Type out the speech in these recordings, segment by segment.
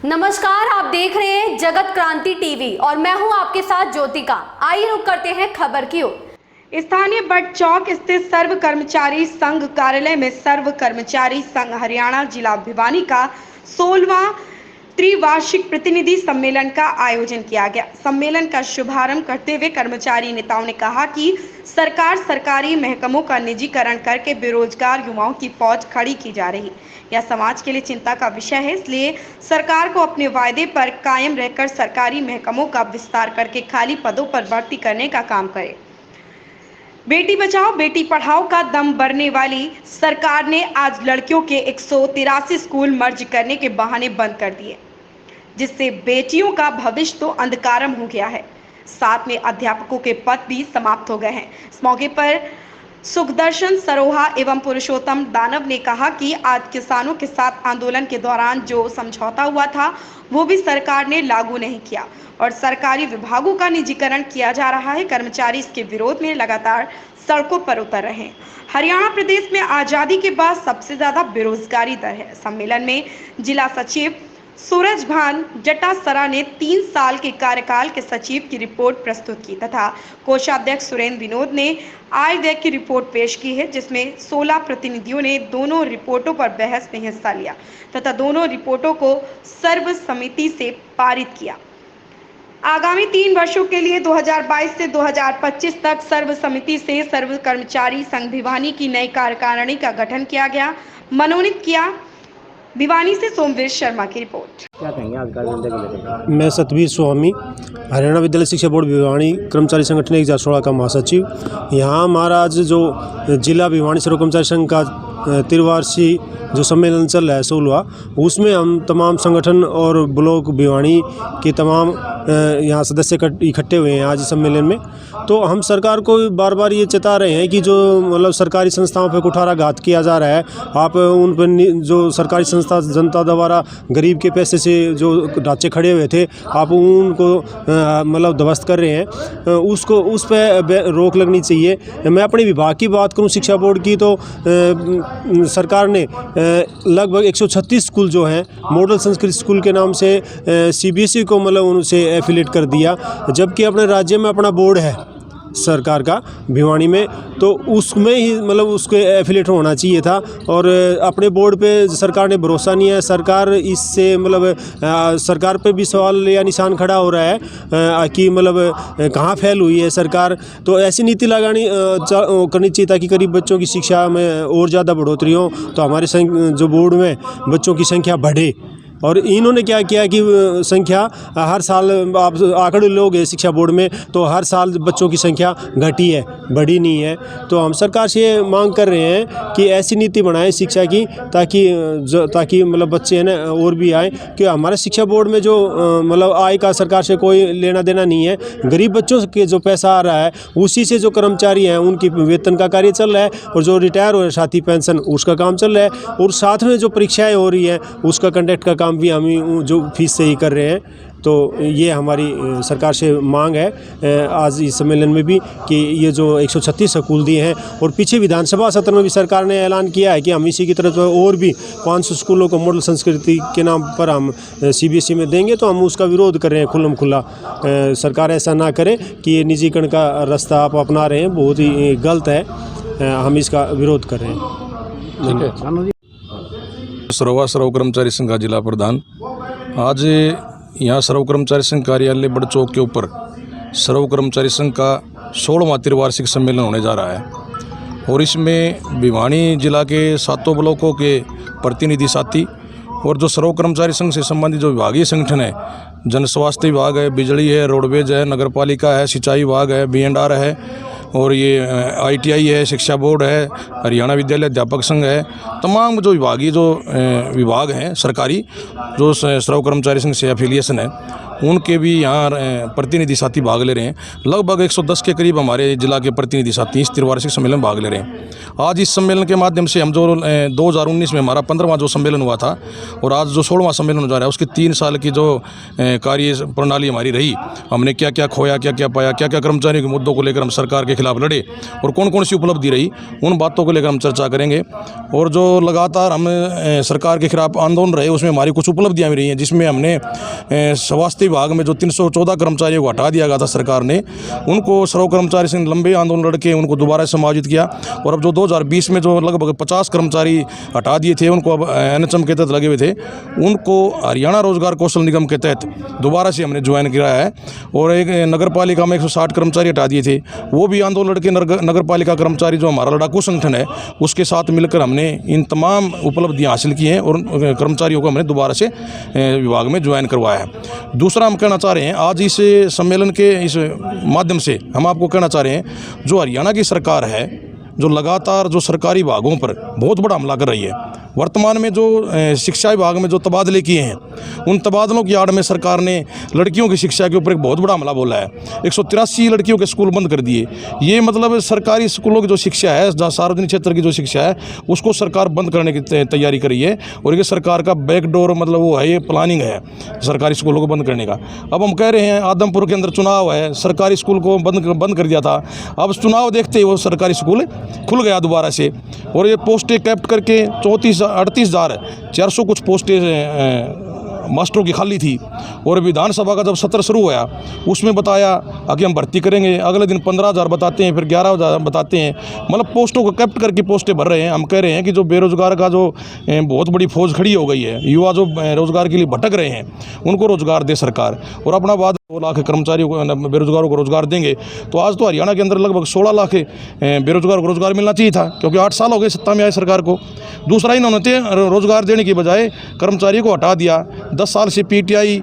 नमस्कार, आप देख रहे हैं जगत क्रांति टीवी और मैं हूं आपके साथ ज्योतिका। आइए रुक करते हैं खबर की ओर। स्थानीय बट चौक स्थित सर्व कर्मचारी संघ कार्यालय में सर्व कर्मचारी संघ हरियाणा जिला भिवानी का 16वां त्रिवार्षिक प्रतिनिधि सम्मेलन का आयोजन किया गया। सम्मेलन का शुभारंभ करते हुए कर्मचारी नेताओं ने कहा कि सरकार सरकारी महकमों का निजीकरण करके बेरोजगार युवाओं की फौज खड़ी की जा रही। यह समाज के लिए चिंता का विषय है, इसलिए सरकार को अपने वायदे पर कायम रहकर सरकारी महकमों का विस्तार करके खाली पदों पर भर्ती करने का काम करे। बेटी बचाओ बेटी पढ़ाओ का दम भरने वाली सरकार ने आज लड़कियों के 183 स्कूल मर्ज करने के बहाने बंद कर दिए, जिससे बेटियों का भविष्य तो अंधकारम हो गया है, साथ में अध्यापकों के पद भी समाप्त हो गए हैं। इस मौके पर सुखदर्शन सरोहा एवं पुरुषोत्तम दानव ने कहा कि आज किसानों के साथ आंदोलन के दौरान जो समझौता हुआ था वो भी सरकार ने लागू नहीं किया और सरकारी विभागों का निजीकरण किया जा रहा है। कर्मचारी इसके विरोध में लगातार सड़कों पर उतर रहे हैं। हरियाणा प्रदेश में आज़ादी के बाद सबसे ज़्यादा बेरोजगारी दर है। सम्मेलन में जिला सचिव सूरजभान जटासरा ने 3 साल के कार्यकाल के सचिव की रिपोर्ट प्रस्तुत की तथा कोषाध्यक्ष सुरेंद्र विनोद ने आय व्यय की रिपोर्ट पेश की है, जिसमें 16 प्रतिनिधियों ने दोनों रिपोर्टों पर बहस में हिस्सा लिया तथा दोनों रिपोर्टों को सर्वसम्मति से पारित किया। आगामी 3 वर्षों के लिए 2022 से 2025 तक सर्वसम्मति से सर्व कर्मचारी संघ भिवानी की नई कार्यकारिणी का गठन किया गया, मनोनीत किया। भिवानी से सोमवीर शर्मा की रिपोर्ट। क्या कहेंगे आज कार्यक्रम को लेकर? मैं सतवीर स्वामी, हरियाणा विद्यालय शिक्षा बोर्ड भिवानी कर्मचारी संगठन 1016 का महासचिव। यहाँ हमारा आज जो जिला भिवानी सर्व कर्मचारी संघ का त्रिवार्षिक जो सम्मेलन चल रहा है 16वां, उसमें हम तमाम संगठन और ब्लॉक भिवानी के तमाम यहाँ सदस्य इकट्ठे हुए हैं आज इस सम्मेलन में। तो हम सरकार को बार बार ये चेता रहे हैं कि जो मतलब सरकारी संस्थाओं पर कुठाराघात किया जा रहा है, आप उन पर जो सरकारी संस्था जनता द्वारा गरीब के पैसे से जो ढांचे खड़े हुए थे, आप उनको मतलब ध्वस्त कर रहे हैं, उसको उस पर रोक लगनी चाहिए। मैं अपने विभाग की बात करूं शिक्षा बोर्ड की, तो सरकार ने लगभग 136 स्कूल जो हैं मॉडल संस्कृत स्कूल के नाम से CBSE को मतलब उनसे एफिलेट कर दिया, जबकि अपने राज्य में अपना बोर्ड है सरकार का भिवानी में, तो उसमें ही मतलब उसके एफिलेट होना चाहिए था। और अपने बोर्ड पे सरकार ने भरोसा नहीं है। सरकार इससे मतलब सरकार पे भी सवाल या निशान खड़ा हो रहा है कि मतलब कहाँ फैल हुई है सरकार। तो ऐसी नीति करनी चाहिए ताकि गरीब बच्चों की शिक्षा में और ज़्यादा बढ़ोतरी हो, तो हमारे जो बोर्ड में बच्चों की संख्या बढ़े। और इन्होंने क्या किया कि संख्या हर साल आप आंकड़े लोगे शिक्षा बोर्ड में, तो हर साल बच्चों की संख्या घटी है, बढ़ी नहीं है। तो हम सरकार से मांग कर रहे हैं कि ऐसी नीति बनाए शिक्षा की ताकि मतलब बच्चे हैं ना और भी आए, कि हमारे शिक्षा बोर्ड में जो मतलब आय का सरकार से कोई लेना देना नहीं है। गरीब बच्चों के जो पैसा आ रहा है उसी से जो कर्मचारी हैं उनकी वेतन का कार्य चल रहा है, और जो रिटायर हो रहे साथी पेंशन उसका काम चल रहा है, और साथ में जो परीक्षाएँ हो रही हैं उसका कंडक्ट का काम भी हम जो फीस से ही कर रहे हैं। तो ये हमारी सरकार से मांग है आज इस सम्मेलन में भी कि ये जो 136 स्कूल दिए हैं, और पीछे विधानसभा सत्र में भी सरकार ने ऐलान किया है कि हम इसी की तरफ और भी 500 स्कूलों को मॉडल संस्कृति के नाम पर हम CBSE में देंगे। तो हम उसका विरोध कर रहे हैं खुल्लम खुल्ला। सरकार ऐसा ना करे कि ये निजीकरण का रास्ता आप अपना रहे हैं, बहुत ही गलत है, हम इसका विरोध कर रहे हैं। सर्व कर्मचारी संघ का जिला प्रधान। आज यहाँ सर्व कर्मचारी संघ कार्यालय बड़ चौक के ऊपर सर्व कर्मचारी संघ का 16वां त्रिवार्षिक सम्मेलन होने जा रहा है, और इसमें भिवानी जिला के 7 ब्लॉकों के प्रतिनिधि साथी और जो सर्व कर्मचारी संघ से संबंधित जो विभागीय संगठन है, जन स्वास्थ्य विभाग है, बिजली है, रोडवेज है, नगर पालिका है, सिंचाई विभाग है, B&R है, और ये ITI है, शिक्षा बोर्ड है, हरियाणा विद्यालय अध्यापक संघ है, तमाम जो विभागीय जो विभाग हैं सरकारी जो सर्व कर्मचारी संघ से एफिलिएशन है, उनके भी यहाँ प्रतिनिधि साथी भाग ले रहे हैं। लगभग 110 के करीब हमारे जिला के प्रतिनिधि साथी इस त्रिवार्षिक सम्मेलन में भाग ले रहे हैं। आज इस सम्मेलन के माध्यम से हम जो 2019 में हमारा 15वां जो सम्मेलन हुआ था और आज जो 16वां सम्मेलन हो जा रहा है, उसकी 3 साल की जो कार्य प्रणाली हमारी रही, हमने क्या क्या खोया, क्या क्या पाया, क्या क्या कर्मचारियों के मुद्दों को लेकर हम सरकार के खिलाफ लड़े और कौन कौन सी उपलब्धि रही, उन बातों को लेकर हम चर्चा करेंगे। और जो लगातार हम सरकार के खिलाफ आंदोलन रहे, उसमें हमारी कुछ उपलब्धियाँ भी रही हैं, जिसमें हमने स्वास्थ्य विभाग में जो 314 कर्मचारियों को हटा दिया गया था सरकार ने, उनको सर्व कर्मचारी संघ लंबे आंदोलन लड़के उनको दोबारा समायोजित किया। और अब जो 2020 में जो लगभग 50 कर्मचारी हटा दिए थे, उनको अब NHM के तहत लगे हुए थे, उनको हरियाणा रोजगार कौशल निगम के तहत दोबारा से हमने ज्वाइन किया है। और एक नगर पालिका में 160 कर्मचारी हटा दिए थे, वो भी आंदोलन लड़के नगर पालिका कर्मचारी जो हमारा लड़ाकू संगठन है उसके साथ मिलकर हमने इन तमाम उपलब्धियाँ हासिल की हैं और कर्मचारियों को हमने दोबारा से विभाग में ज्वाइन करवाया है। दूसरा हम कहना चाह रहे हैं, आज इस सम्मेलन के इस माध्यम से हम आपको कहना चाह रहे हैं, जो हरियाणा की सरकार है, जो लगातार जो सरकारी विभागों पर बहुत बड़ा हमला कर रही है, वर्तमान में जो शिक्षा विभाग में जो तबादले किए हैं, उन तबादलों की आड़ में सरकार ने लड़कियों की शिक्षा के ऊपर एक बहुत बड़ा हमला बोला है। 183 लड़कियों के स्कूल बंद कर दिए। ये मतलब सरकारी स्कूलों की जो शिक्षा है, जहाँ सार्वजनिक क्षेत्र की जो शिक्षा है, उसको सरकार बंद करने की तैयारी कर रही है। और ये सरकार का बैकडोर मतलब वो है, ये प्लानिंग है सरकारी स्कूलों को बंद करने का। अब हम कह रहे हैं, आदमपुर के अंदर चुनाव है, सरकारी स्कूल को बंद कर दिया था, अब चुनाव देखते ही वो सरकारी स्कूल खुल गया दोबारा से। और ये पोस्टें कैप्ट करके 38,400 कुछ पोस्टें मास्टरों की खाली थी। और विधानसभा का जब सत्र शुरू हुआ, उसमें बताया कि हम भर्ती करेंगे, अगले दिन 15,000 बताते हैं, फिर 11,000 बताते हैं, मतलब पोस्टों को कैप्ट करके पोस्टें भर रहे हैं। हम कह रहे हैं कि जो बेरोजगार का जो बहुत बड़ी फौज खड़ी हो गई है, युवा जो रोजगार के लिए भटक रहे हैं, उनको रोजगार दे सरकार। और अपना बाद 2 लाख कर्मचारियों को, बेरोजगारों को रोजगार देंगे। तो आज तो हरियाणा के अंदर लगभग 16 लाख बेरोजगारों को रोजगार मिलना चाहिए था, क्योंकि 8 साल हो गए सत्ता में आए सरकार को। दूसरा, इन्होंने रोजगार देने की बजाय कर्मचारियों को हटा दिया। 10 साल से PTI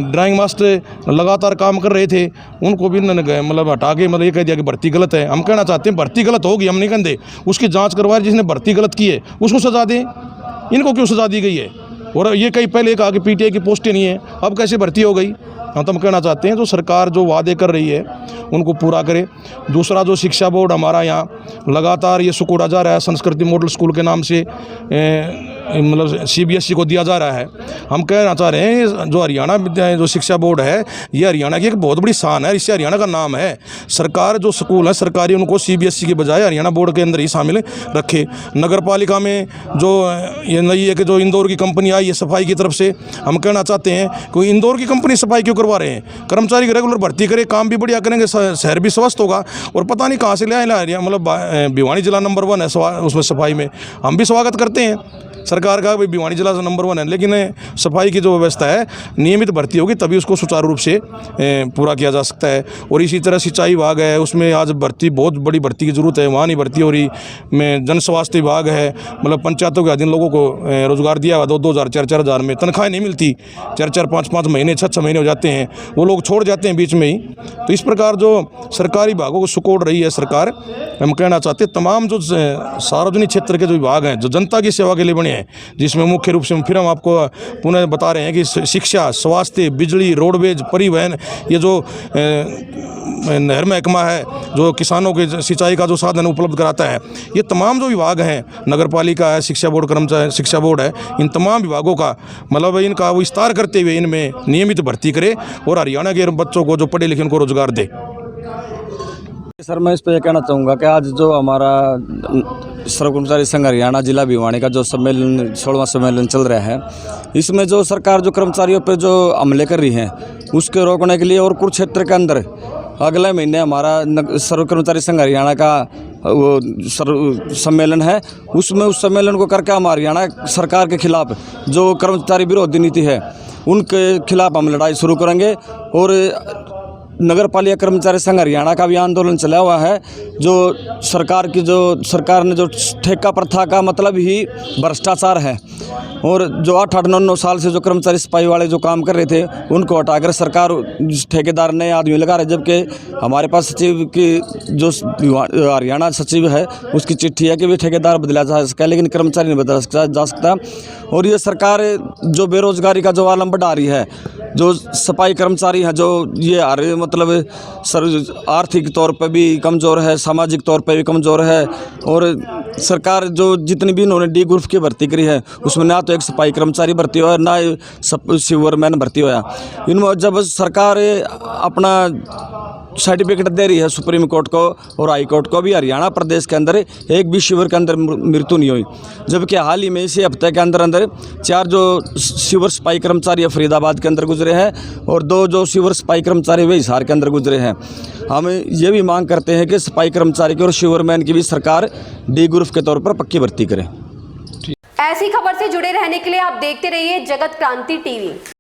ड्राइंग मास्टर लगातार काम कर रहे थे, उनको भी इन्होंने मतलब हटा के मतलब ये कह दिया कि भर्ती गलत है। हम कहना चाहते हैं, भर्ती गलत होगी, हम नहीं कहते, उसकी जांच करवाए, जिसने भर्ती गलत की है उसको सजा दें। इनको क्यों सजा दी गई है? और ये कहीं पहले कहा कि PTI की पोस्टें नहीं है, अब कैसे भर्ती हो गई? हम तो कहना चाहते हैं, जो सरकार जो वादे कर रही है उनको पूरा करे। दूसरा, जो शिक्षा बोर्ड हमारा यहाँ लगातार ये सुकोड़ा जा रहा है, संस्कृति मॉडल स्कूल के नाम से मतलब CBSE को दिया जा रहा है। हम कहना चाह रहे हैं, जो हरियाणा जो शिक्षा बोर्ड है, ये हरियाणा की एक बहुत बड़ी शान है, इससे हरियाणा का नाम है। सरकार जो स्कूल है सरकारी, उनको CBSE की बजाय हरियाणा बोर्ड के अंदर ही शामिल रखे। नगर पालिका में जो ये नई है कि जो इंदौर की कंपनी आई है सफाई की तरफ से, हम कहना चाहते हैं कोई इंदौर की कंपनी सफाई क्यों करवा रहे हैं? कर्मचारी की रेगुलर भर्ती करे, काम भी बढ़िया करेंगे, शहर भी स्वस्थ होगा। और पता नहीं कहाँ से ले आए, मतलब भिवानी जिला नंबर 1 है उसमें सफाई में। हम भी स्वागत करते हैं सरकार का, भाई भिवानी जिला से नंबर 1 है, लेकिन सफाई की जो व्यवस्था है नियमित भर्ती होगी, तभी उसको सुचारू रूप से पूरा किया जा सकता है। और इसी तरह सिंचाई विभाग है, उसमें आज भर्ती, बहुत बड़ी भर्ती की ज़रूरत है, वहाँ नहीं भर्ती हो रही। में जन स्वास्थ्य विभाग है, मतलब पंचायतों के अधीन लोगों को रोजगार दिया हुआ, 2-2 हज़ार 4-4 हज़ार में तनख्वाहें नहीं मिलती, 4-4 5-5 महीने 6-6 महीने हो जाते हैं, वो लोग छोड़ जाते हैं बीच में ही। तो इस प्रकार जो सरकारी विभागों को सुकोड़ रही है सरकार, हम कहना चाहते हैं तमाम जो सार्वजनिक क्षेत्र के जो विभाग हैं, जो जनता की सेवा के लिए बने हैं, जिसमें मुख्य रूप से फिर हम आपको पुनः बता रहे हैं कि शिक्षा, स्वास्थ्य, बिजली, रोडवेज, परिवहन, ये जो नहर महकमा है, जो किसानों के सिंचाई का जो साधन उपलब्ध कराता है, ये तमाम जो विभाग हैं, नगर पालिका है, शिक्षा बोर्ड, कर्मचारी शिक्षा बोर्ड है, इन तमाम विभागों का मतलब इनका विस्तार करते हुए इनमें नियमित भर्ती करे और हरियाणा के बच्चों को जो पढ़े लिखे उनको रोजगार दे। सर, मैं इस पर यह कहना चाहूँगा कि आज जो हमारा सर्व कर्मचारी संघ हरियाणा जिला भिवानी का जो सम्मेलन 16वां सम्मेलन चल रहा है, इसमें जो सरकार जो कर्मचारियों पर जो हमले कर रही है उसके रोकने के लिए और कुरुक्षेत्र के अंदर अगले महीने हमारा सर्व कर्मचारी संघ हरियाणा का वो सम्मेलन है। उसमें उस सम्मेलन को करके हम हरियाणा सरकार के खिलाफ जो कर्मचारी विरोधी नीति है उनके खिलाफ हम लड़ाई शुरू करेंगे। और नगर पालिका कर्मचारी संघ हरियाणा का भी आंदोलन चला हुआ है। जो सरकार ने जो ठेका प्रथा का मतलब ही भ्रष्टाचार है, और जो 8-9 साल से जो कर्मचारी सिपाही वाले जो काम कर रहे थे उनको हटाकर सरकार ठेकेदार नए आदमी लगा रहे, जबकि हमारे पास सचिव की जो हरियाणा सचिव है उसकी चिट्ठी है कि भी ठेकेदार बदला जा सकता है, लेकिन कर्मचारी नहीं बदला जा सकता। और ये सरकार जो बेरोजगारी का जो आलम बढ़ा रही है, जो सफाई कर्मचारी हैं जो ये मतलब आर्थिक तौर पर भी कमज़ोर है, सामाजिक तौर पर भी कमज़ोर है, और सरकार जो जितनी भी इन्होंने डी ग्रुप की भर्ती करी है उसमें ना तो एक सफाई कर्मचारी भर्ती हुआ ना सीवरमैन भर्ती हुआ। इनमें जब सरकार अपना सर्टिफिकेट दे रही है सुप्रीम कोर्ट को और हाई कोर्ट को, भी हरियाणा प्रदेश के अंदर एक भी शिविर के अंदर मृत्यु नहीं हुई, जबकि हाल ही में इसी हफ्ते के अंदर 4 जो शिविर सिपाही कर्मचारी फरीदाबाद के अंदर गुजरे हैं और 2 जो शिविर सिपाही कर्मचारी वे हिसार के अंदर गुजरे हैं। हम ये भी मांग करते हैं कि सिपाही कर्मचारी की और शिविरमैन की भी सरकार डी ग्रुप के तौर पर पक्की भर्ती करे। ऐसी खबर से जुड़े रहने के लिए आप देखते रहिए जगत क्रांति टीवी।